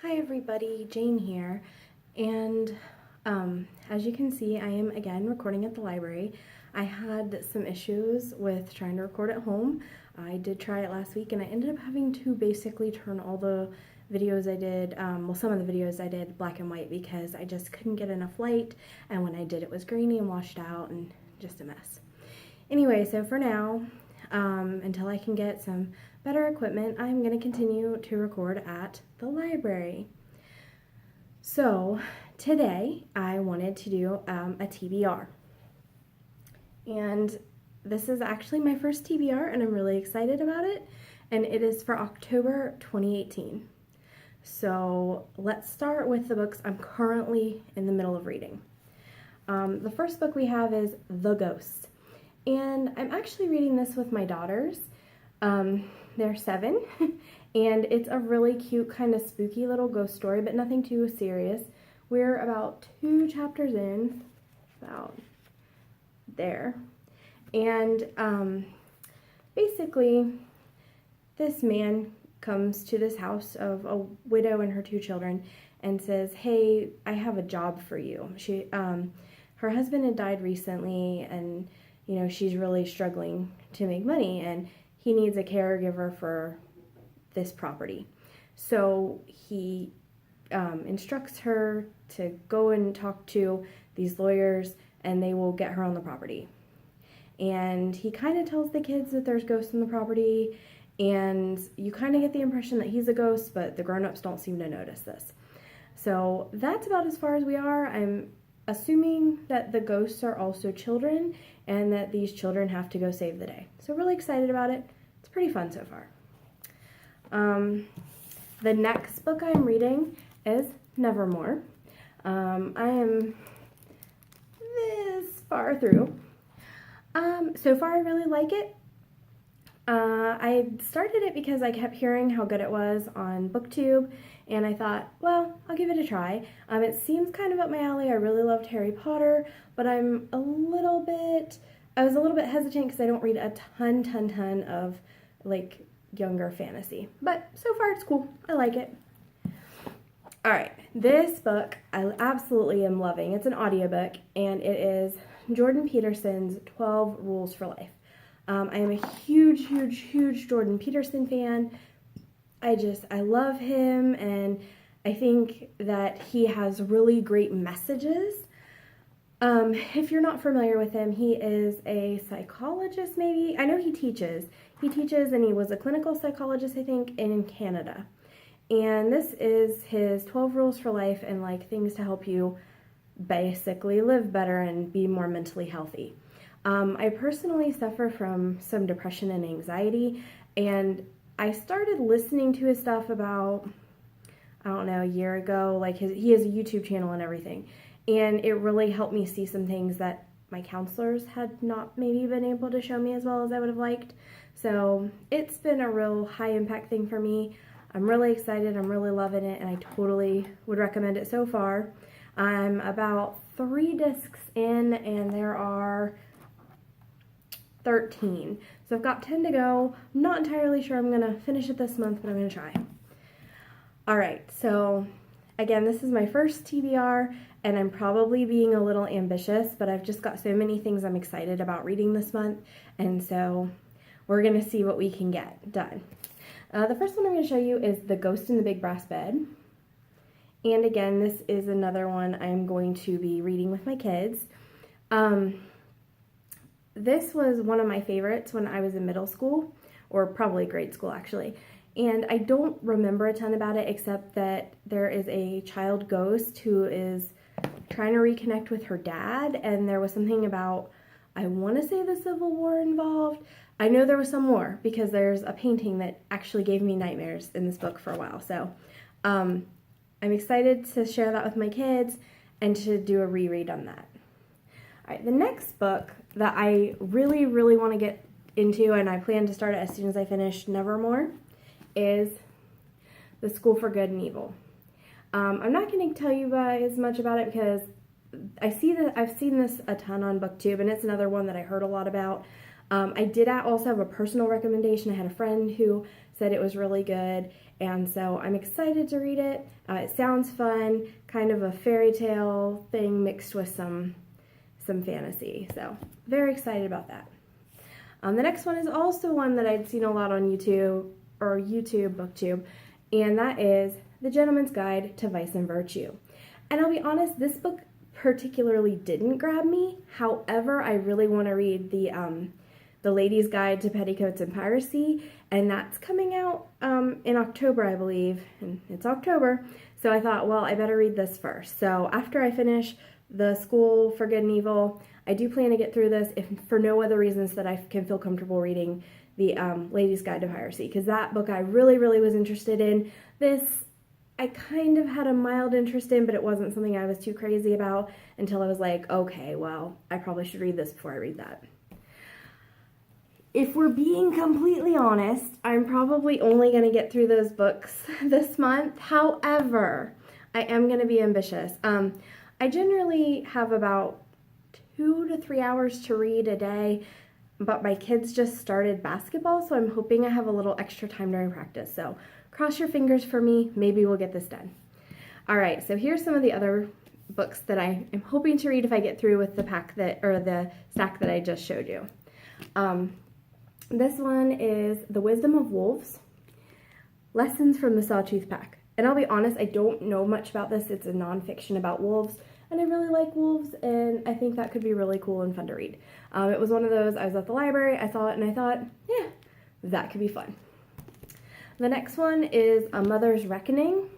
Hi everybody, Jane here, and as you can see, I am again recording at the library. I had some issues with trying to record at home. I did try it last week and I ended up having to basically turn all the videos I did, some of the videos I did black and white because I just couldn't get enough light, and when I did it was grainy and washed out and just a mess. Anyway, so for now, until I can get some better equipment, I'm going to continue to record at the library. So today I wanted to do a TBR. And this is actually my first TBR and I'm really excited about it. And it is for October 2018. So let's start with the books I'm currently in the middle of reading. The first book we have is The Ghost. And I'm actually reading this with my daughters. They're 7, and it's a really cute, kind of spooky little ghost story, but nothing too serious. We're about 2 chapters in, about there. And basically, this man comes to this house of a widow and her 2 children and says, "Hey, I have a job for you." Her husband had died recently, and she's really struggling to make money, and he needs a caregiver for this property. So he instructs her to go and talk to these lawyers, and they will get her on the property. And he kind of tells the kids that there's ghosts on the property, and you kind of get the impression that he's a ghost, but the grown-ups don't seem to notice this. So that's about as far as we are. I'm assuming that the ghosts are also children and that these children have to go save the day. So really excited about it. It's pretty fun so far. The next book I'm reading is Nevermoor. I am this far through. So far I really like it. I started it because I kept hearing how good it was on BookTube, and I thought, well, I'll give it a try. It seems kind of up my alley. I really loved Harry Potter, but I was a little bit hesitant because I don't read a ton of like younger fantasy. But so far it's cool. I like it. Alright, this book I absolutely am loving. It's an audiobook, and it is Jordan Peterson's 12 Rules for Life. I am a huge Jordan Peterson fan. I love him, and I think that he has really great messages. If you're not familiar with him, he is a psychologist, maybe. I know he teaches. He teaches, and he was a clinical psychologist, I think, in Canada. And this is his 12 Rules for Life and like things to help you basically live better and be more mentally healthy. I personally suffer from some depression and anxiety, and I started listening to his stuff about, I don't know, a year ago. Like he has a YouTube channel and everything, and it really helped me see some things that my counselors had not maybe been able to show me as well as I would have liked. So it's been a real high impact thing for me. I'm really excited, I'm really loving it, and I totally would recommend it so far. I'm about 3 discs in, and there are 13. So I've got 10 to go. I'm not entirely sure I'm going to finish it this month, but I'm going to try. Alright, so again, this is my first TBR, and I'm probably being a little ambitious, but I've just got so many things I'm excited about reading this month, and so we're going to see what we can get done. The first one I'm going to show you is The Ghost in the Big Brass Bed. And again, this is another one I'm going to be reading with my kids. This was one of my favorites when I was in middle school, or probably grade school actually. And I don't remember a ton about it except that there is a child ghost who is trying to reconnect with her dad, and there was something about, I want to say, the Civil War involved. I know there was some war because there's a painting that actually gave me nightmares in this book for a while. So I'm excited to share that with my kids and to do a reread on that. All right, the next book that I really want to get into, and I plan to start it as soon as I finish Nevermoor, is The School for Good and Evil. I'm not going to tell you guys much about it because I've seen this a ton on BookTube, and it's another one that I heard a lot about. I did also have a personal recommendation. I had a friend who said it was really good, And so I'm excited to read it. It sounds fun, kind of a fairy tale thing mixed with some fantasy. So very excited about that. The next one is also one that I'd seen a lot on YouTube, or BookTube, and that is The Gentleman's Guide to Vice and Virtue. And I'll be honest, this book particularly didn't grab me. However, I really want to read the Lady's Guide to Petticoats and Piracy, and that's coming out in October, I believe, and it's October, so I thought, well, I better read this first. So after I finish The School for Good and Evil, I do plan to get through this, if for no other reasons that I can feel comfortable reading the Lady's Guide to Piracy, because that book I really, really was interested in. This I kind of had a mild interest in, but it wasn't something I was too crazy about until I was like, okay, well, I probably should read this before I read that. If we're being completely honest, I'm probably only going to get through those books this month. However, I am going to be ambitious. I generally have about 2 to 3 hours to read a day, but my kids just started basketball, so I'm hoping I have a little extra time during practice. So cross your fingers for me. Maybe we'll get this done. All right, so here's some of the other books that I am hoping to read if I get through with the the stack that I just showed you. This one is The Wisdom of Wolves, Lessons from the Sawtooth Pack. And I'll be honest, I don't know much about this. It's a nonfiction about wolves, and I really like wolves, and I think that could be really cool and fun to read. It was one of those, I was at the library, I saw it, and I thought, yeah, that could be fun. The next one is A Mother's Reckoning,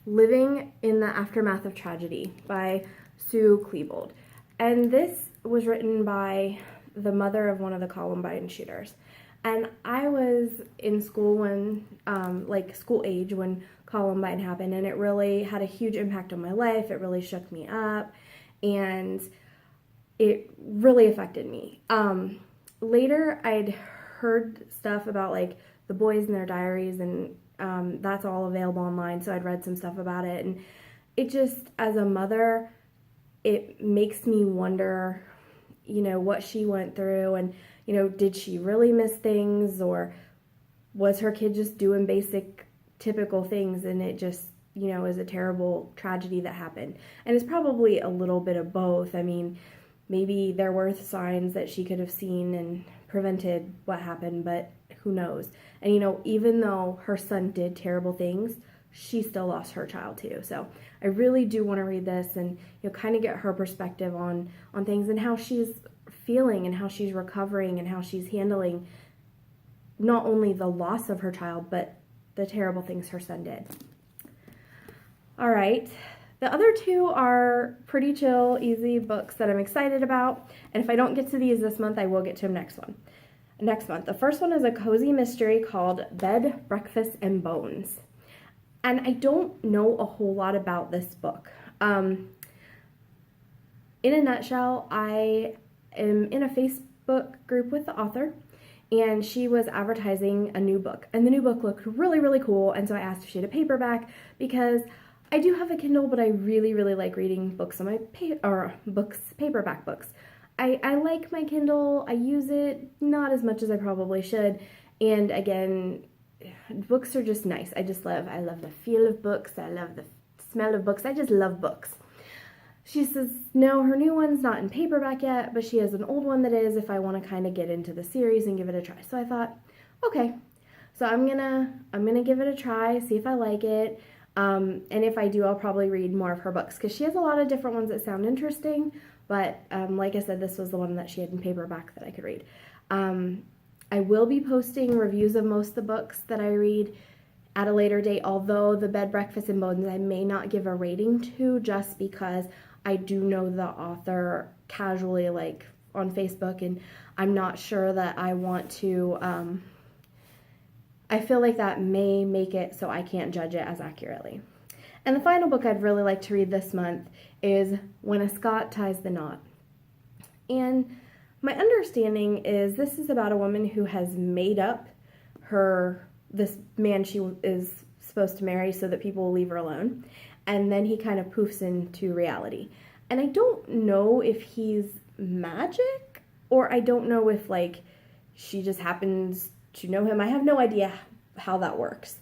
Living in the Aftermath of Tragedy by Sue Klebold. And this was written by the mother of one of the Columbine shooters. And I was in school when, school age when Columbine happened, and it really had a huge impact on my life. It really shook me up, and it really affected me. Later, I'd heard stuff about, like, the boys and their diaries, and that's all available online, so I'd read some stuff about it, and it just, as a mother, it makes me wonder, you know, what she went through, and, you know, did she really miss things, or was her kid just doing basic, typical things, and it just, you know, is a terrible tragedy that happened. And it's probably a little bit of both. I mean, maybe there were signs that she could have seen and prevented what happened, but who knows? And, you know, even though her son did terrible things, she still lost her child too. So I really do want to read this and, you know, kind of get her perspective on things and how she's feeling and how she's recovering and how she's handling not only the loss of her child, but the terrible things her son did. All right. The other two are pretty chill, easy books that I'm excited about. And if I don't get to these this month, I will get to them next month. The first one is a cozy mystery called Bed, Breakfast, and Bones. And I don't know a whole lot about this book. In a nutshell, I am in a Facebook group with the author, and she was advertising a new book. And the new book looked really, really cool, and so I asked if she had a paperback, because I do have a Kindle, but I really, really like reading books on my paperback books. I like my Kindle. I use it not as much as I probably should. And again, books are just nice. I love the feel of books. I love the smell of books. I just love books. She says, no, her new one's not in paperback yet, but she has an old one that is, if I want to kind of get into the series and give it a try. So I thought, okay, so I'm gonna give it a try, see if I like it. And if I do, I'll probably read more of her books, because she has a lot of different ones that sound interesting, but like I said, this was the one that she had in paperback that I could read. I will be posting reviews of most of the books that I read at a later date, although the Bed, Breakfast, and Bones I may not give a rating to, just because I do know the author casually, like on Facebook, and I'm not sure that I want to, I feel like that may make it so I can't judge it as accurately. And the final book I'd really like to read this month is When a Scot Ties the Knot. And my understanding is this is about a woman who has made up this man she is supposed to marry so that people will leave her alone. And then he kind of poofs into reality. And I don't know if he's magic, or I don't know if, like, she just happens to know him. I have no idea how that works.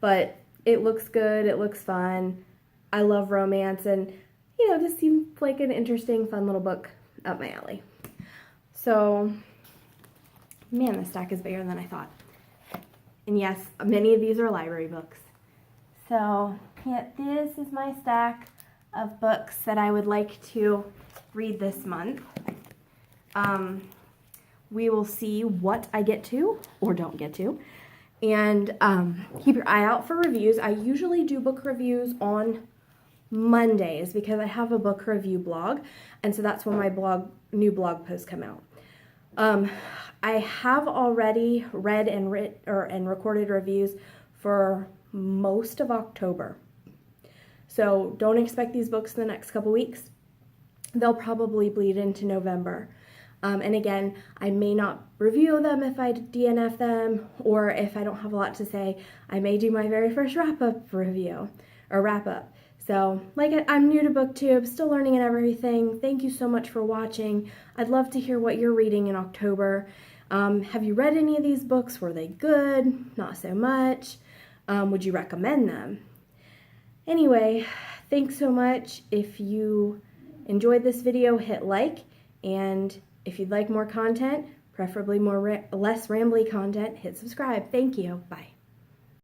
but it looks good, it looks fun. I love romance, and you know, this seems like an interesting, fun little book up my alley. So, man, the stack is bigger than I thought. And yes, many of these are library books. So, yeah, this is my stack of books that I would like to read this month. We will see what I get to or don't get to. And keep your eye out for reviews. I usually do book reviews on Mondays because I have a book review blog, and so that's when my new blog posts come out. I have already read and recorded reviews for most of October. So don't expect these books in the next couple weeks. They'll probably bleed into November. And again, I may not review them if I DNF them, or if I don't have a lot to say, I may do my very first wrap-up review, or wrap-up. So, I'm new to BookTube, still learning and everything. Thank you so much for watching. I'd love to hear what you're reading in October. Have you read any of these books? Were they good? Not so much? Would you recommend them? Anyway, thanks so much. If you enjoyed this video, hit like, and if you'd like more content, preferably less rambly content, hit subscribe. Thank you. Bye.